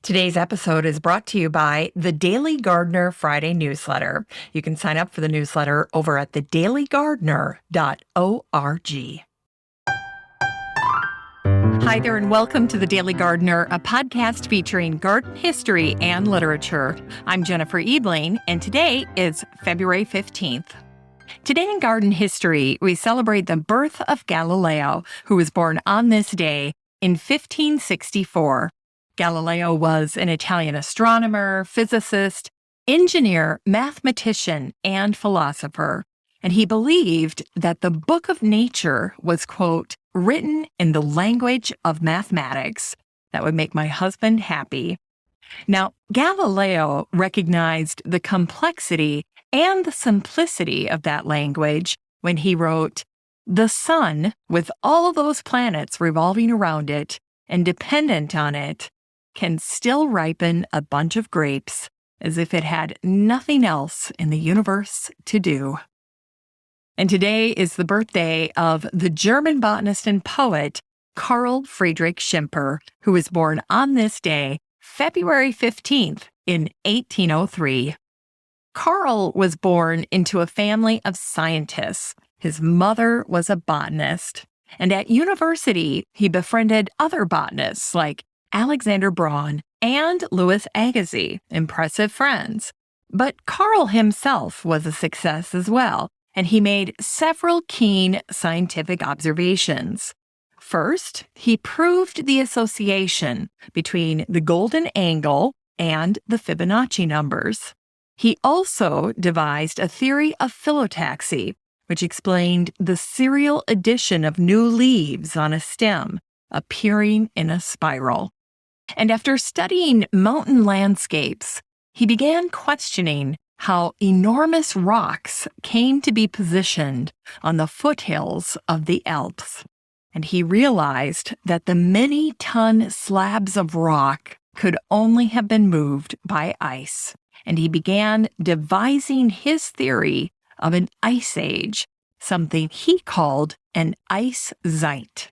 Today's episode is brought to you by the Daily Gardener Friday newsletter. You can sign up for the newsletter over at thedailygardener.org. Hi there, and welcome to The Daily Gardener, a podcast featuring garden history and literature. I'm Jennifer Ebling, and today is February 15th. Today in garden history, we celebrate the birth of Galileo, who was born on this day in 1564. Galileo was an Italian astronomer, physicist, engineer, mathematician, and philosopher, and he believed that the book of nature was, quote, written in the language of mathematics. That would make my husband happy. Now, Galileo recognized the complexity and the simplicity of that language when he wrote, "The sun, with all those planets revolving around it and dependent on it, can still ripen a bunch of grapes as if it had nothing else in the universe to do." And today is the birthday of the German botanist and poet Karl Friedrich Schimper, who was born on this day, February 15th, in 1803. Karl was born into a family of scientists. His mother was a botanist, and at university, he befriended other botanists like Alexander Braun and Louis Agassiz, impressive friends. But Karl himself was a success as well, and he made several keen scientific observations. First, he proved the association between the golden angle and the Fibonacci numbers. He also devised a theory of phyllotaxy, which explained the serial addition of new leaves on a stem, appearing in a spiral. And after studying mountain landscapes, he began questioning how enormous rocks came to be positioned on the foothills of the Alps. And he realized that the many-ton slabs of rock could only have been moved by ice. And he began devising his theory of an ice age, something he called an ice zeit.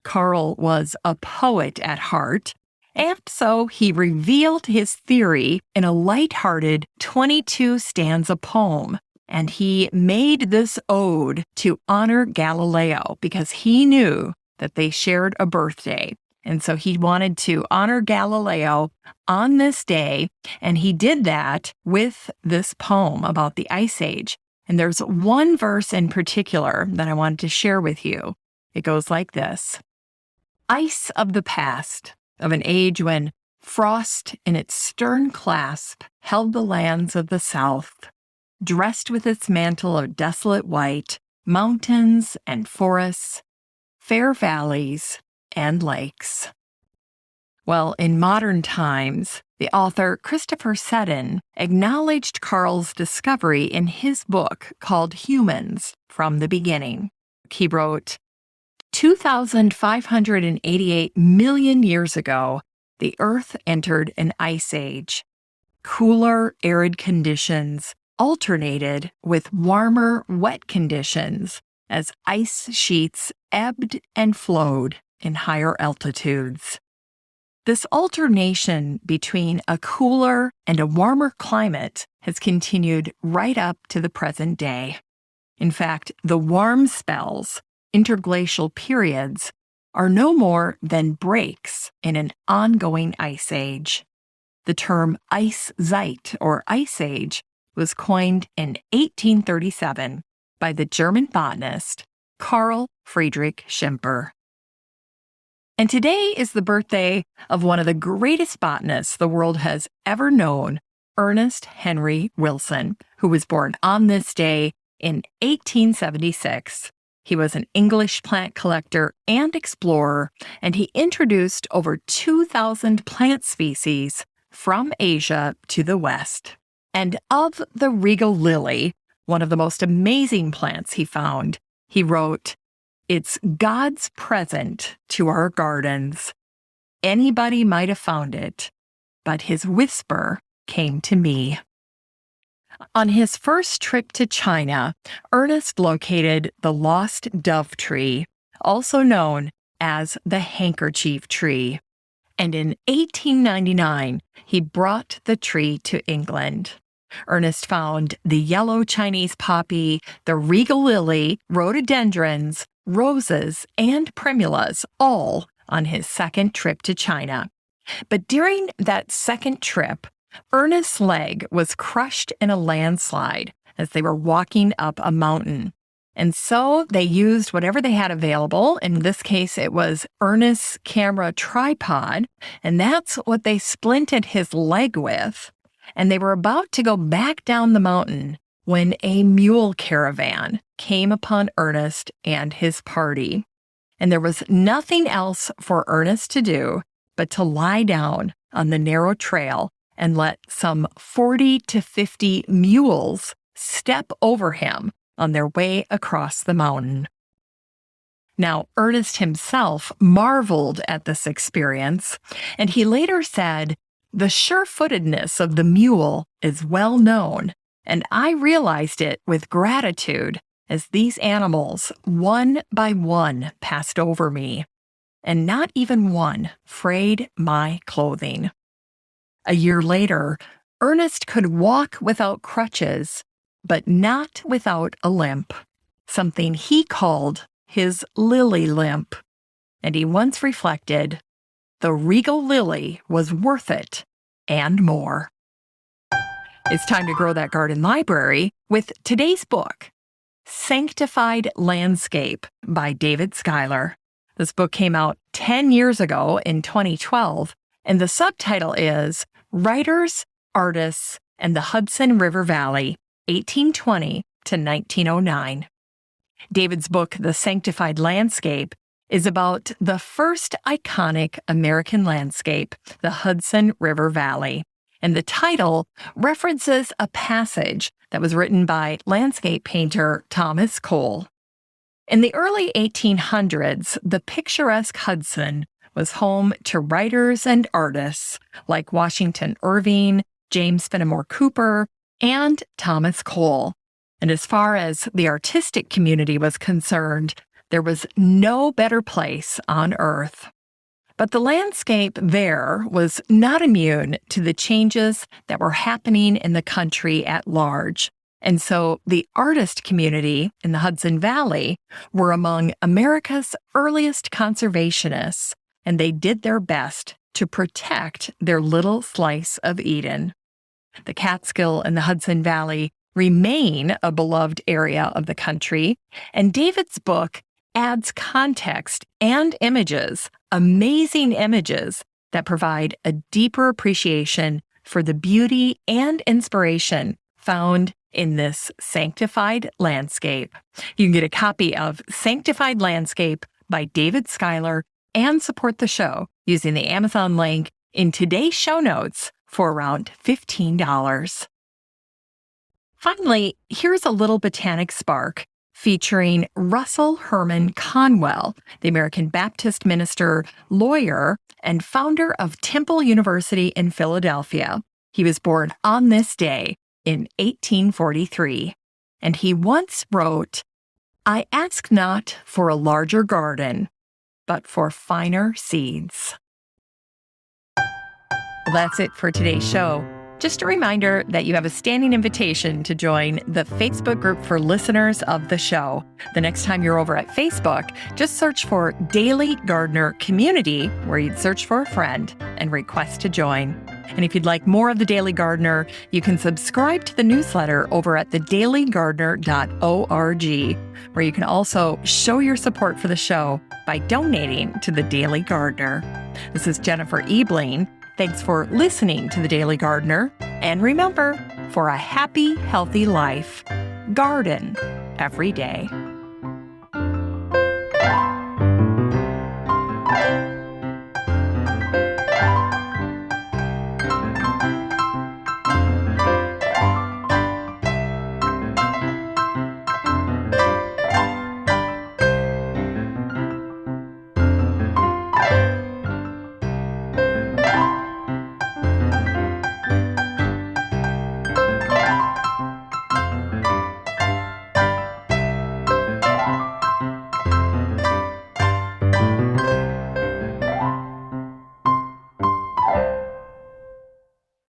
Karl was a poet at heart, and so he revealed his theory in a lighthearted 22-stanza poem. And he made this ode to honor Galileo because he knew that they shared a birthday. And so he wanted to honor Galileo on this day, and he did that with this poem about the Ice Age. And there's one verse in particular that I wanted to share with you. It goes like this: "Ice of the past, of an age when frost in its stern clasp held the lands of the south, dressed with its mantle of desolate white, mountains and forests, fair valleys and lakes." Well, in modern times, the author Christopher Seddon acknowledged Karl's discovery in his book called Humans from the Beginning. He wrote, 2,588 million years ago, the Earth entered an ice age. Cooler, arid conditions alternated with warmer, wet conditions as ice sheets ebbed and flowed in higher altitudes. This alternation between a cooler and a warmer climate has continued right up to the present day. In fact, the warm spells, interglacial periods, are no more than breaks in an ongoing ice age. The term ice zeit, or ice age, was coined in 1837 by the German botanist Karl Friedrich Schimper. And today is the birthday of one of the greatest botanists the world has ever known, Ernest Henry Wilson, who was born on this day in 1876. He was an English plant collector and explorer, and he introduced over 2,000 plant species from Asia to the West. And of the regal lily, one of the most amazing plants he found, he wrote, "It's God's present to our gardens. Anybody might have found it, but his whisper came to me." On his first trip to China, Ernest located the lost dove tree, also known as the handkerchief tree. And in 1899, he brought the tree to England. Ernest found the yellow Chinese poppy, the regal lily, rhododendrons, roses, and primulas, all on his second trip to China. But during that second trip, Ernest's leg was crushed in a landslide as they were walking up a mountain. And so they used whatever they had available. In this case, it was Ernest's camera tripod, and that's what they splinted his leg with. And they were about to go back down the mountain when a mule caravan came upon Ernest and his party. And there was nothing else for Ernest to do but to lie down on the narrow trail and let some 40 to 50 mules step over him on their way across the mountain. Now, Ernest himself marveled at this experience, and he later said, "The sure-footedness of the mule is well known, and I realized it with gratitude as these animals, one by one, passed over me, and not even one frayed my clothing." A year later, Ernest could walk without crutches, but not without a limp, something he called his lily limp. And he once reflected, "The regal lily was worth it and more." It's time to grow that garden library with today's book, Sanctified Landscape by David Schuyler. This book came out 10 years ago in 2012, and the subtitle is Writers, Artists, and the Hudson River Valley, 1820 to 1909. David's book, The Sanctified Landscape, is about the first iconic American landscape, the Hudson River Valley. And the title references a passage that was written by landscape painter Thomas Cole. In the early 1800s, the picturesque Hudson was home to writers and artists like Washington Irving, James Fenimore Cooper, and Thomas Cole. And as far as the artistic community was concerned, there was no better place on earth. But the landscape there was not immune to the changes that were happening in the country at large. And so the artist community in the Hudson Valley were among America's earliest conservationists, and they did their best to protect their little slice of Eden. The Catskill and the Hudson Valley remain a beloved area of the country, and David's book adds context and images, amazing images that provide a deeper appreciation for the beauty and inspiration found in this sanctified landscape. You can get a copy of Sanctified Landscape by David Schuyler and support the show using the Amazon link in today's show notes for around $15. Finally, here's a little botanic spark featuring Russell Herman Conwell, the American Baptist minister, lawyer, and founder of Temple University in Philadelphia. He was born on this day in 1843, and he once wrote, "I ask not for a larger garden, but for finer seeds." Well, that's it for today's show. Just a reminder that you have a standing invitation to join the Facebook group for listeners of the show. The next time you're over at Facebook, just search for Daily Gardener Community, where you'd search for a friend and request to join. And if you'd like more of the Daily Gardener, you can subscribe to the newsletter over at thedailygardener.org, where you can also show your support for the show by donating to the Daily Gardener. This is Jennifer Ebling. Thanks for listening to The Daily Gardener. And remember, for a happy, healthy life, garden every day.